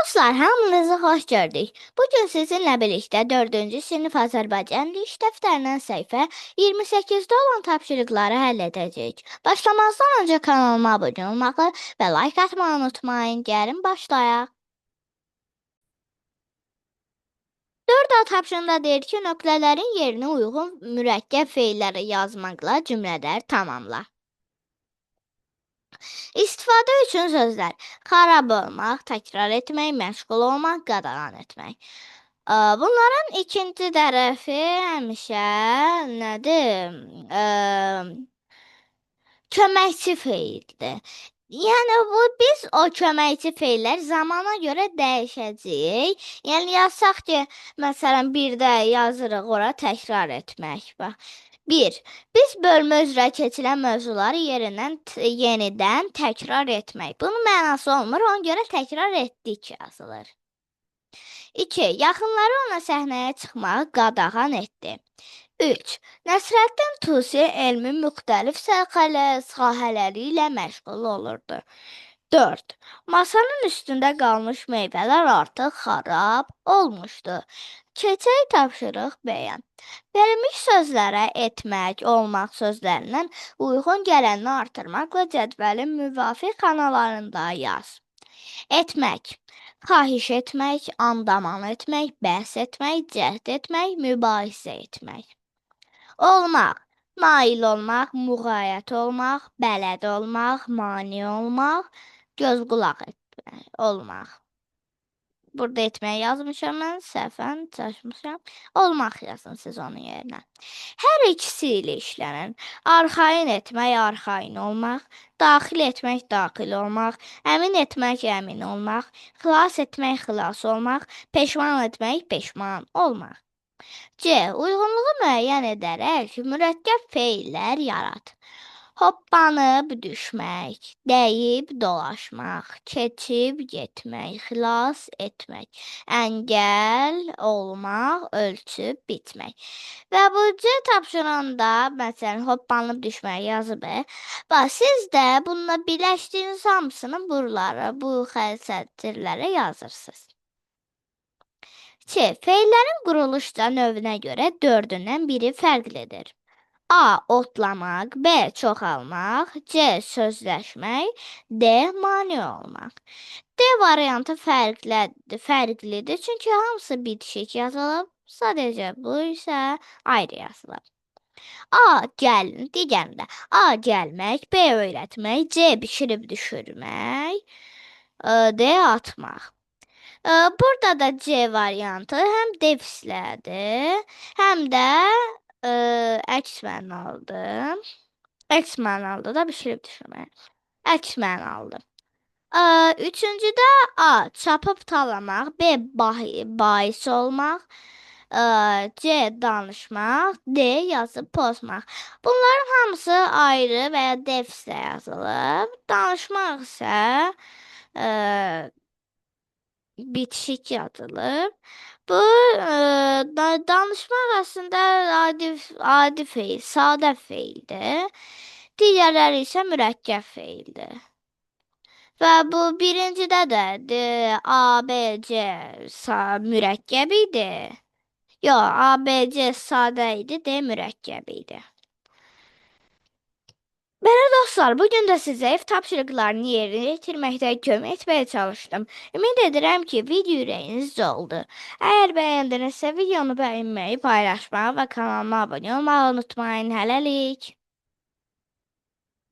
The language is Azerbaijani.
Dostlar, hamınızı xoş gördük. Bugün sizinlə birlikdə 4-cü sinif Azərbaycan dil dəftərindən səhifə 28-də olan tapşırıqları həll edəcəyik. Başlamazdan öncə kanalıma abunə olmağı və like atmağı unutmayın. Gəlin başlayaq. 4A tapşırığında deyir ki, nöqtələrin yerinə uyğun mürəkkəb feilləri yazmaqla cümlələr tamamla. İstifadə üçün sözlər: xarab olmaq, təkrar etmək, məşğul olmaq, qadağan etmək. Bunların ikinci tərəfi həmişə nədir? Köməkçi feildir. Yəni biz o köməkçi feillər zamana görə dəyişəcəyik. Yəni yazsaq ki, məsələn, birdə yazırıq ora təkrar etmək. Bax. 1. Biz bölmə üzrə keçilən mövzuları yenidən təkrar etmək. Bunun mənası olmur, ona görə təkrar etdik yazılır. 2. Yaxınları ona səhnəyə çıxmağı qadağan etdi. 3. Nəsrəddin Tusi elmin müxtəlif sahələri ilə məşğul olurdu. 4. Masanın üstündə qalmış meyvələr artıq xarab olmuşdu. Keçək tapşırıq bəyən. Verilmiş sözlərə etmək, olmaq sözlərindən uyğun gələnini artırmaqla cədvəlin müvafiq xanalarında yaz. Etmək. Xahiş etmək, andaman etmək, bəhs etmək, cəhd etmək, mübahisə etmək. Olmaq, nail olmaq, müğayət olmaq, bələd olmaq, mane olmaq, göz qulaq etmək, olmaq. Burada etməyi yazmışam mən, səhvən çalışmışam. Olmaq yazın siz onun yerinə. Hər ikisi ilə işlənir. Arxain etmək, arxain olmaq, daxil etmək, daxil olmaq, əmin etmək, əmin olmaq, xilas etmək, xilas olmaq, peşman etmək, peşman olmaq. C. Uyğunluğu müəyyən edərək mürəkkəb feillər yarat. Hoppanıb düşmək, dəyib dolaşmaq, keçib getmək, xilas etmək, əngəl olmaq, ölçüb bitmək. Və bu C tapşırığında məsələn hoppanıb düşmək yazıb. Siz də bununla birləşdiyiniz hamısını buralara, bu xətt-sətirlərə yazırsınız. Feillərin quruluşca növünə görə dördündən biri fərqlidir. A. Otlamaq, B. Çoxalmaq, C. Sözləşmək, D. Mane olmaq. D variantı fərqlidir, çünki hamısı bitişik yazılıb, sadəcə bu isə ayrı yazılıb. Digərində A. Gəlmək, B. Öyrətmək, C. Bişirib düşürmək, D. Atmaq. Burada da C variantı həm defislədir, həm də əks mənalıdır. Əks mənalıdır da bişirib düşürmək. Əks mənalıdır. Üçüncüdə A. Çapıb talamaq, B. Bais olmaq, C. Danışmaq, D. Yazıb pozmaq. Bunların hamısı ayrı və ya defislə yazılıb. Danışmaq isə bitişik yazılır. Bu danışmaq əslində adi feil, sadə feildir. Digərləri isə mürəkkəb feildir. Və bu birincidə də A, B, C mürəkkəb idi. Yox, A, B, C sadə idi, D mürəkkəb idi. Belə dostlar, bugün də sizə ev tapşırıqlarını yerinə yetirməkdə kömək etməyə çalışdım. Ümid edirəm ki, video ürəyinizcə oldu. Əgər bəyəndinizsə, videonu bəyənməyi, paylaşmağı və kanalıma abunə olmağı unutmayın. Hələlik.